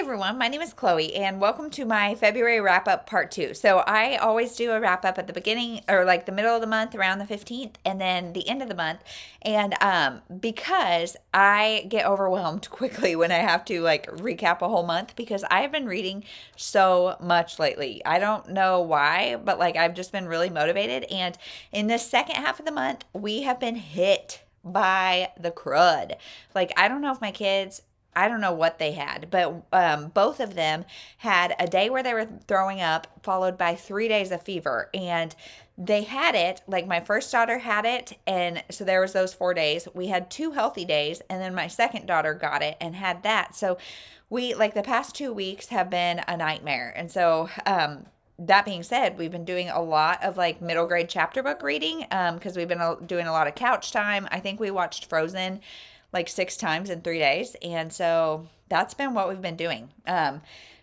everyone, my name is Chloe and welcome to my February wrap up part 2. So I always do a wrap up at the beginning or like the middle of the month around the 15th and then the end of the month. And because I get overwhelmed quickly when I have to like recap a whole month because I've been reading so much lately. I don't know why, but like I've just been really motivated. And in the second half of the month, we have been hit by the crud. Like I don't know if my kids, I don't know what they had, but both of them had a day where they were throwing up, followed by 3 days of fever. And they had it, like my first daughter had it, and so there was those 4 days. We had 2 healthy days, and then my second daughter got it and had that. So we, like the past 2 weeks have been a nightmare. And so that being said, we've been doing a lot of like middle grade chapter book reading because we've been doing a lot of couch time. I think we watched Frozen like 6 times in 3 days. And so that's been what we've been doing.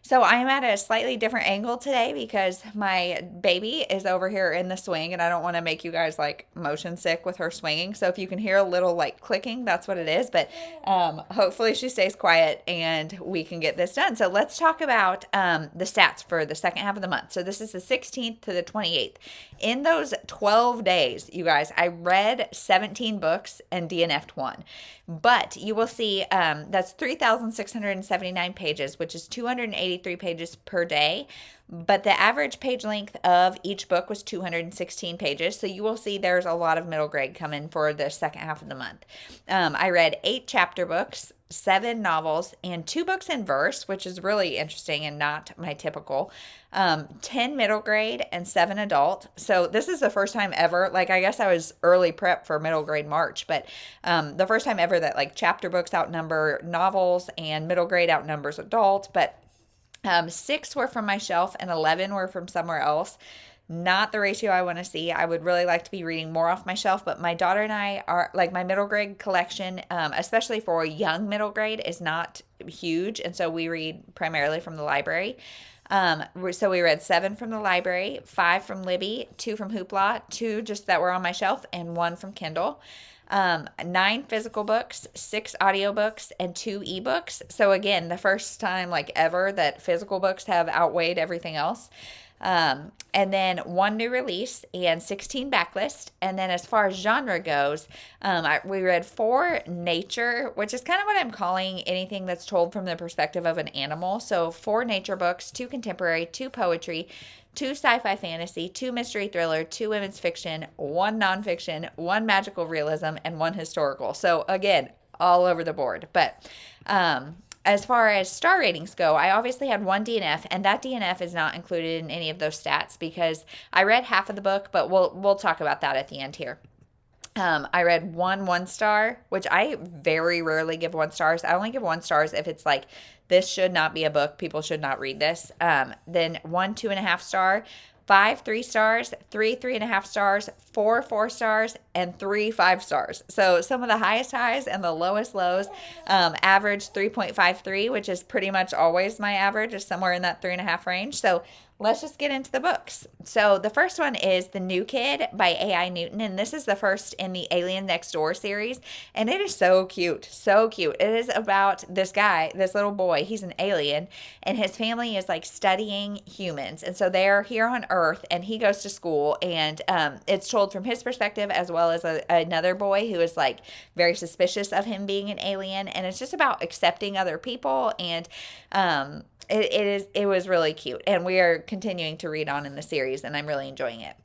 So I'm at a slightly different angle today because my baby is over here in the swing and I don't want to make you guys like motion sick with her swinging. So if you can hear a little like clicking, that's what it is. But hopefully she stays quiet and we can get this done. So let's talk about the stats for the second half of the month. So this is the 16th to the 28th. In those 12 days, you guys, I read 17 books and DNF'd 1. But you will see that's 3,679 pages, which is 283 pages per day. But the average page length of each book was 216 pages. So you will see there's a lot of middle grade coming for the second half of the month. I read 8 chapter books, 7 novels, and 2 books in verse, which is really interesting and not my typical. 10 middle grade and 7 adult. So this is the first time ever, like I guess I was early prep for middle grade March, but the first time ever that like chapter books outnumber novels and middle grade outnumbers adult. But 6 were from my shelf and 11 were from somewhere else. Not the ratio I want to see. I would really like to be reading more off my shelf, but my daughter and I are like my middle grade collection, especially for young middle grade, is not huge. And so we read primarily from the library. So we read 7 from the library, 5 from Libby, 2 from Hoopla, 2 just that were on my shelf, and 1 from Kindle. 9 physical books, 6 audiobooks, and 2 ebooks. So again, the first time like ever that physical books have outweighed everything else. And then 1 new release and 16 backlist. And then as far as genre goes, we read 4 nature, which is kind of what I'm calling anything that's told from the perspective of an animal. So 4 nature books, 2 contemporary, 2 poetry, 2 sci-fi fantasy, 2 mystery thriller, 2 women's fiction, 1 nonfiction, 1 magical realism, and 1 historical. So again, all over the board. But as far as star ratings go, I obviously had 1 DNF, and that DNF is not included in any of those stats because I read half of the book, but we'll talk about that at the end here. I read 1 star, which I very rarely give 1 stars. I only give 1 stars if it's like, this should not be a book. People should not read this. Then 1 2.5 star, 5 3 stars, 3 3.5 stars, 4 4 stars, and 3 5 stars. So some of the highest highs and the lowest lows, average 3.53, which is pretty much always my average, is somewhere in that 3.5 range. So let's just get into the books. So the first one is The New Kid by A.I. Newton, and this is the first in the Alien Next Door series, and it is so cute, so cute. It is about this guy, this little boy, he's an alien, and his family is like studying humans, and so they're here on Earth, and he goes to school, and it's told from his perspective as well as another boy who is like very suspicious of him being an alien, and it's just about accepting other people, and it was really cute, and we are continuing to read on in the series, and I'm really enjoying it.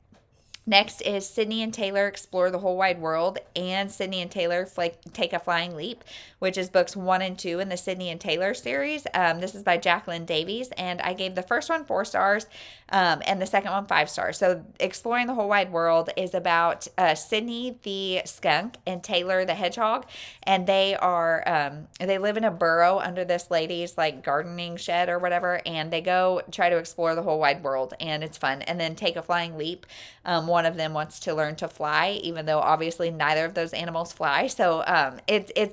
Next is Sydney and Taylor Explore the Whole Wide World and Sydney and Taylor Take a Flying Leap, which is books 1 and 2 in the Sydney and Taylor series. This is by Jacqueline Davies, and I gave the first one 4 stars and the second one 5 stars. So Exploring the Whole Wide World is about Sydney the skunk and Taylor the hedgehog, and they live in a burrow under this lady's like gardening shed or whatever, and they go try to explore the whole wide world, and it's fun. And then Take a Flying Leap, 1 one of them wants to learn to fly, even though obviously neither of those animals fly. So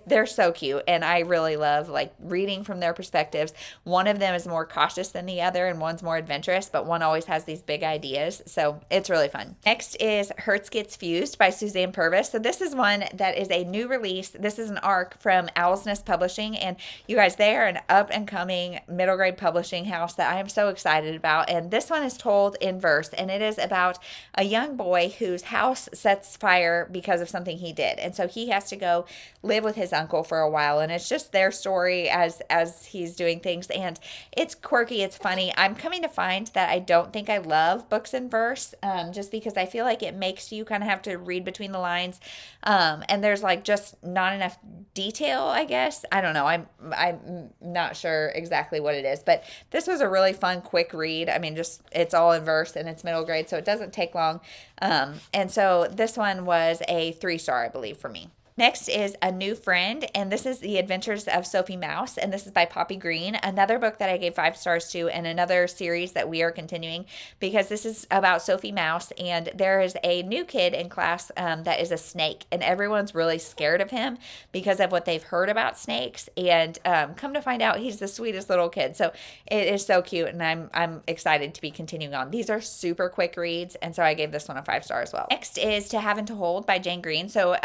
they're so cute, and I really love like reading from their perspectives. One of them is more cautious than the other, and one's more adventurous, but one always has these big ideas. So it's really fun. Next is Hertz Gets Fused by Suzanne Purvis. So this is one that is a new release. This is an arc from Owl's Nest Publishing, and you guys, they are an up and coming middle grade publishing house that I am so excited about. And this one is told in verse, and it is about a young boy whose house sets fire because of something he did, and so he has to go live with his uncle for a while, and it's just their story as he's doing things, and it's quirky, it's funny. I'm coming to find that I don't think I love books in verse, just because I feel like it makes you kind of have to read between the lines, and there's like just not enough detail, I guess. I don't know. I'm not sure exactly what it is, but this was a really fun, quick read. I mean, just it's all in verse and it's middle grade, so it doesn't take long. And so this one was a 3-star, I believe, for me. Next is A New Friend, and this is The Adventures of Sophie Mouse, and this is by Poppy Green, another book that I gave 5 stars to, and another series that we are continuing, because this is about Sophie Mouse, and there is a new kid in class that is a snake, and everyone's really scared of him because of what they've heard about snakes, and come to find out he's the sweetest little kid. So it is so cute, and I'm excited to be continuing on. These are super quick reads, and so I gave this one a 5-star as well. Next is To Have and to Hold by Jane Green. So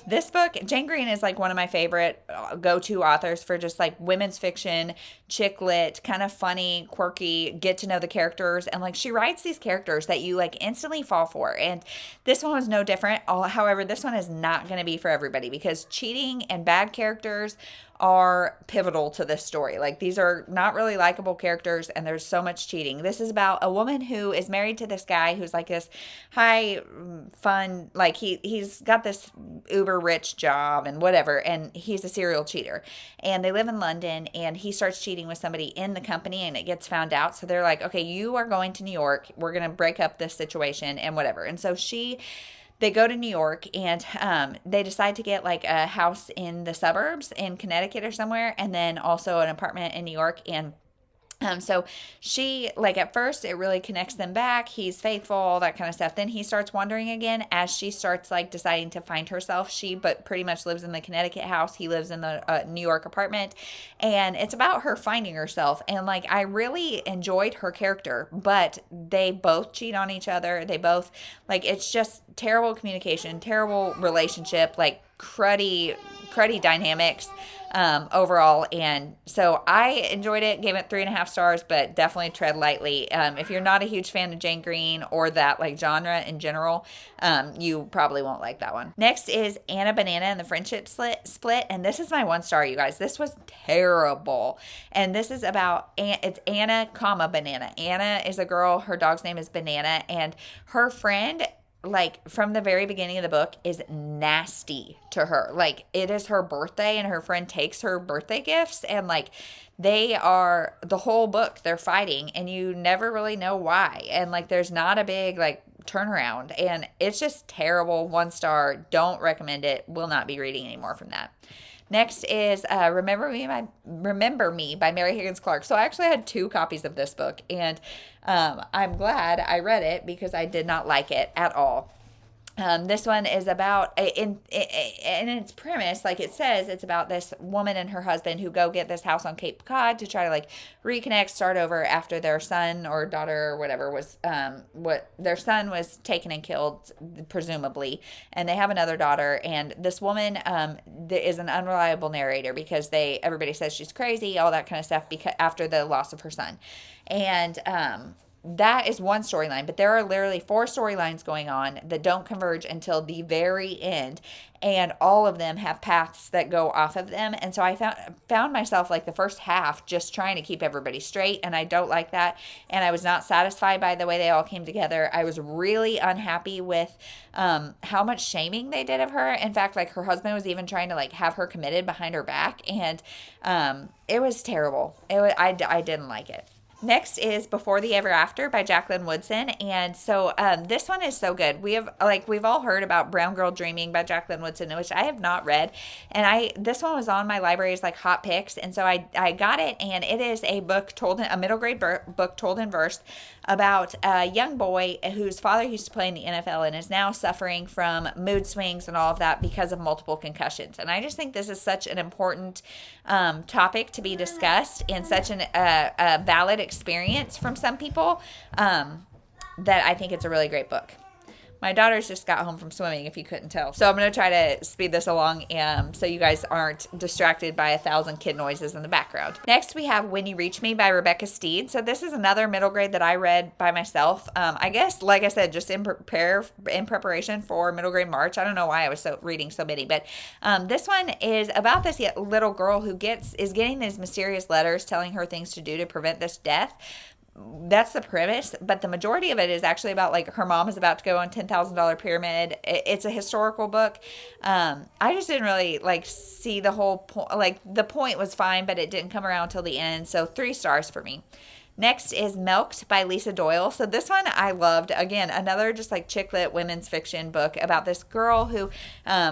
this book, Jane Green is like one of my favorite go-to authors for just like women's fiction, chick lit, kind of funny, quirky, get to know the characters, and like she writes these characters that you like instantly fall for. And this one was no different. However, this one is not going to be for everybody because cheating and bad characters are pivotal to this story. Like, these are not really likable characters, and there's so much cheating. This is about a woman who is married to this guy who's like this high fun, like he's got this uber rich job and whatever, and he's a serial cheater. And they live in London, and he starts cheating with somebody in the company, and it gets found out. So they're like, okay, you are going to New York. We're going to break up this situation and whatever. And so they go to New York, and they decide to get like a house in the suburbs in Connecticut or somewhere, and then also an apartment in New York. And so she, like, at first it really connects them back. He's faithful, all that kind of stuff. Then he starts wandering again as she starts like deciding to find herself. She but pretty much lives in the Connecticut house. He lives in the New York apartment, and it's about her finding herself. And like, I really enjoyed her character, but they both cheat on each other. They both, like, it's just terrible communication, terrible relationship, like cruddy dynamics overall. And so I enjoyed it, gave it 3.5 stars, but definitely tread lightly. If you're not a huge fan of Jane Green or that like genre in general, you probably won't like that one. Next is Anna Banana and the Friendship Split, and this is my 1 star, you guys. This was terrible, and this is about it's Anna, Banana. Anna is a girl. Her dog's name is Banana, and her friend, like, from the very beginning of the book, is nasty to her. Like, it is her birthday, and her friend takes her birthday gifts, and like, they are, the whole book they're fighting, and you never really know why, and like, there's not a big like turnaround, and it's just terrible. 1 star. Don't recommend it. Will not be reading anymore from that. Next is Remember Me by Mary Higgins Clark. So I actually had 2 copies of this book, and I'm glad I read it because I did not like it at all. This one is about, in its premise, like it says, it's about this woman and her husband who go get this house on Cape Cod to try to like reconnect, start over after their son or daughter or whatever was, their son was taken and killed, presumably, and they have another daughter. And this woman is an unreliable narrator because everybody says she's crazy, all that kind of stuff, because after the loss of her son. And that is one storyline, but there are literally 4 storylines going on that don't converge until the very end, and all of them have paths that go off of them. And so I found myself like the first half just trying to keep everybody straight, and I don't like that, and I was not satisfied by the way they all came together. I was really unhappy with how much shaming they did of her. In fact, like, her husband was even trying to like have her committed behind her back, and it was terrible. I didn't like it. Next is Before the Ever After by Jacqueline Woodson. And so this one is so good. We've all heard about Brown Girl Dreaming by Jacqueline Woodson, which I have not read. And this one was on my library's like hot picks. And so I got it, and it is a book a middle grade book told in verse about a young boy whose father used to play in the NFL and is now suffering from mood swings and all of that because of multiple concussions. And I just think this is such an important topic to be discussed, and such a valid experience from some people, that I think it's a really great book. My daughters just got home from swimming, if you couldn't tell. So I'm going to try to speed this along so you guys aren't distracted by 1,000 kid noises in the background. Next, we have Winnie Reach Me by Rebecca Steed. So this is another middle grade that I read by myself. I guess, like I said, just in preparation for middle grade March. I don't know why I was reading so many, but this one is about this little girl who is getting these mysterious letters telling her things to do to prevent this death. That's the premise, but the majority of it is actually about like her mom is about to go on $10,000 pyramid. It's a historical book. I just didn't really like see the whole point. Like the point was fine, but it didn't come around till the end. So 3 stars for me. Next is Milked by Lisa Doyle. So this one I loved. Again, another just like chick lit women's fiction book about this girl who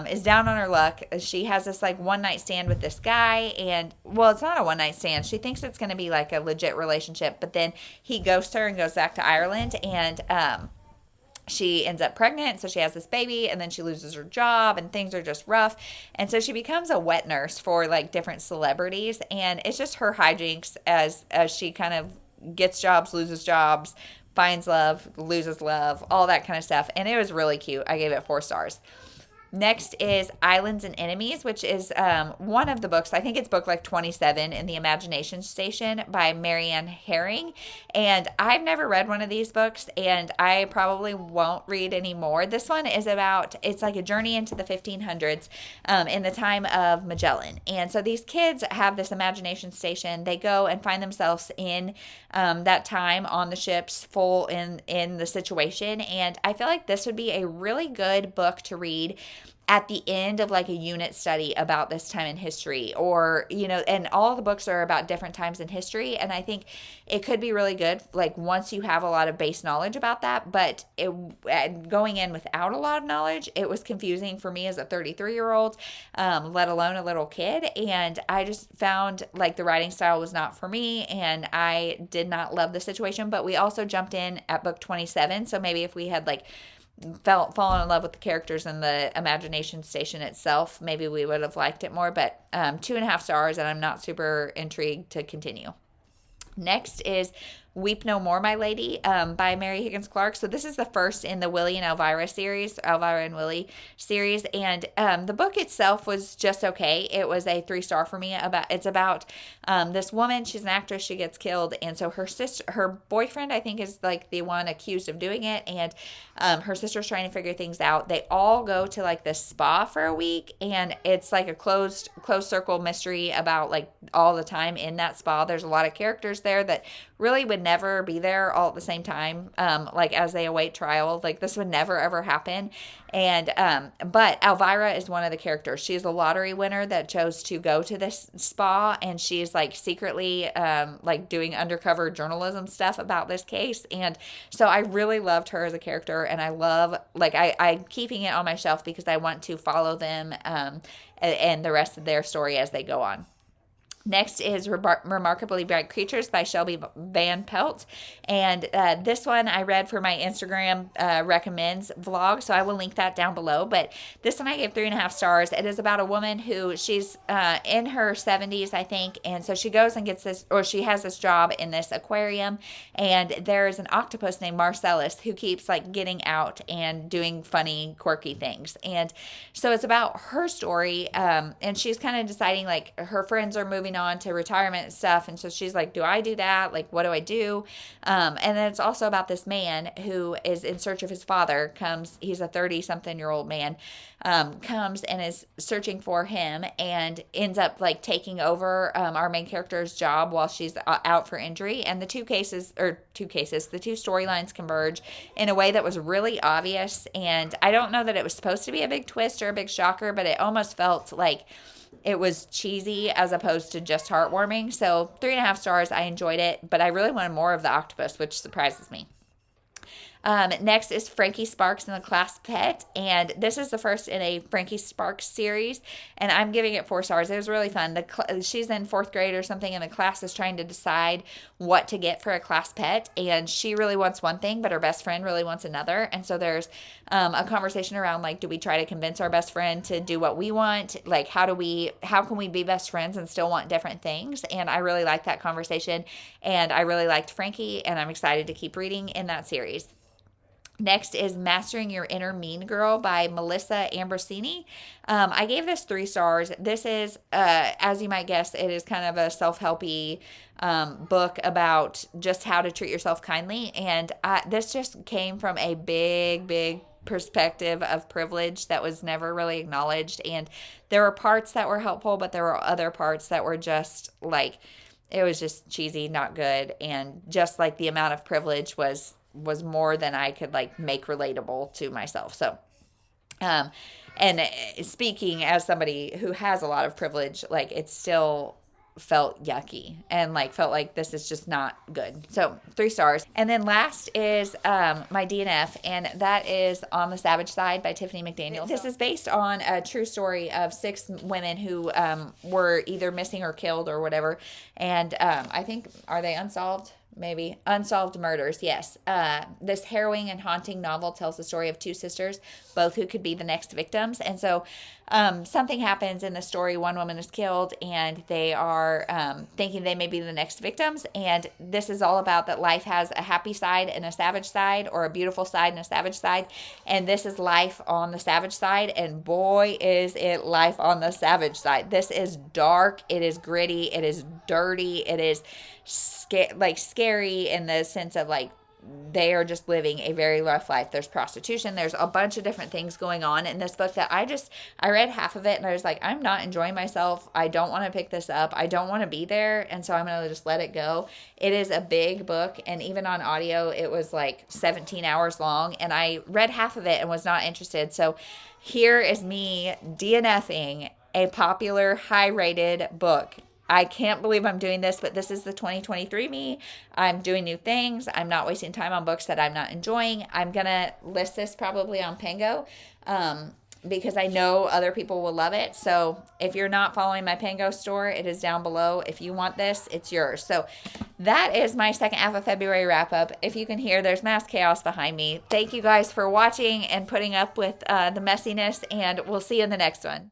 is down on her luck. She has this like one night stand with this guy, and well, it's not a one night stand. She thinks it's going to be like a legit relationship, but then he ghosts her and goes back to Ireland, and she ends up pregnant, so she has this baby, and then she loses her job, and things are just rough. And so she becomes a wet nurse for like different celebrities, and it's just her hijinks as she kind of gets jobs, loses jobs, finds love, loses love, all that kind of stuff. And it was really cute. I gave it 4 stars. Next is Islands and Enemies, which is one of the books. I think it's book like 27 in the Imagination Station by Marianne Herring. And I've never read one of these books, and I probably won't read any more. This one is it's like a journey into the 1500s in the time of Magellan. And so these kids have this imagination station. They go and find themselves in that time on the ships, full in the situation. And I feel like this would be a really good book to read at the end of like a unit study about this time in history, or, and all the books are about different times in history. And I think it could be really good, like once you have a lot of base knowledge about that, but going in without a lot of knowledge, it was confusing for me as a 33-year-old, let alone a little kid. And I just found like the writing style was not for me, and I did not love the situation. But we also jumped in at book 27. So maybe if we had like fallen in love with the characters and the imagination station itself, maybe we would have liked it more. But 2.5 stars, and I'm not super intrigued to continue. Next is Weep No More, My Lady by Mary Higgins Clark. So this is the first in the Willie and Elvira series, Elvira and Willie series. And the book itself was just okay. It was a 3-star for me. It's about this woman. She's an actress. She gets killed. And so her boyfriend, I think, is like the one accused of doing it. And her sister's trying to figure things out. They all go to like this spa for a week. And it's like a closed circle mystery about like all the time in that spa. There's a lot of characters there that really would never be there all at the same time, like as they await trial. Like this would never ever happen. And but Elvira is one of the characters. She's a lottery winner that chose to go to this spa, and she's like secretly like doing undercover journalism stuff about this case. And so I really loved her as a character, and I love I'm keeping it on my shelf because I want to follow them and the rest of their story as they go on. Next is Remarkably Bright Creatures by Shelby Van Pelt. And this one I read for my Instagram recommends vlog, so I will link that down below. But this one I gave 3.5 stars. It is about a woman who she's in her 70s, I think. And so she goes and gets this, or she has this job in this aquarium. And there is an octopus named Marcellus who keeps like getting out and doing funny, quirky things. And so it's about her story. And she's kind of deciding, like, her friends are moving on to retirement and stuff, and so she's like, do I do that? Like, what do I do? And then it's also about this man who is in search of his father. He's a 30-something-year-old man, comes and is searching for him, and ends up like taking over our main character's job while she's out for injury. And the two storylines converge in a way that was really obvious. And I don't know that it was supposed to be a big twist or a big shocker, but it almost felt like it was cheesy as opposed to just heartwarming. So 3.5 stars. I enjoyed it, but I really wanted more of the octopus, which surprises me. Next is Frankie Sparks and the Class Pet, and this is the first in a Frankie Sparks series, and I'm giving it 4 stars. It was really fun. She's in 4th grade or something, and the class is trying to decide what to get for a class pet, and she really wants one thing, but her best friend really wants another, and so there's a conversation around, like, do we try to convince our best friend to do what we want? Like, how can we be best friends and still want different things? And I really liked that conversation, and I really liked Frankie, and I'm excited to keep reading in that series. Next is Mastering Your Inner Mean Girl by Melissa Ambrosini. I gave this 3 stars. This is, as you might guess, it is kind of a self-helpy book about just how to treat yourself kindly. And this just came from a big perspective of privilege that was never really acknowledged. And there were parts that were helpful, but there were other parts that were just like, it was just cheesy, not good. And just like the amount of privilege was more than I could like make relatable to myself. So, and speaking as somebody who has a lot of privilege, like it still felt yucky and like felt like this is just not good. So 3 stars. And then last is my DNF, and that is On the Savage Side by Tiffany McDaniel. This is based on a true story of 6 women who were either missing or killed or whatever. And I think, are they unsolved? Maybe unsolved murders. Yes. This harrowing and haunting novel tells the story of 2 sisters, both who could be the next victims. And so something happens in the story. One woman is killed, and they are thinking they may be the next victims. And this is all about that life has a happy side and a savage side, or a beautiful side and a savage side. And this is life on the savage side. And boy, is it life on the savage side. This is dark. It is gritty. It is dirty. It is scary in the sense of like they are just living a very rough life. There's prostitution. There's a bunch of different things going on in this book that I read half of it and I was like, I'm not enjoying myself. I don't want to pick this up. I don't want to be there. And so I'm going to just let it go. It is a big book. And even on audio, it was like 17 hours long. And I read half of it and was not interested. So here is me DNF'ing a popular, high-rated book. I can't believe I'm doing this, but this is the 2023 me. I'm doing new things. I'm not wasting time on books that I'm not enjoying. I'm going to list this probably on Pango because I know other people will love it. So if you're not following my Pango store, it is down below. If you want this, it's yours. So that is my second half of February wrap up. If you can hear, there's mass chaos behind me. Thank you guys for watching and putting up with the messiness, and we'll see you in the next one.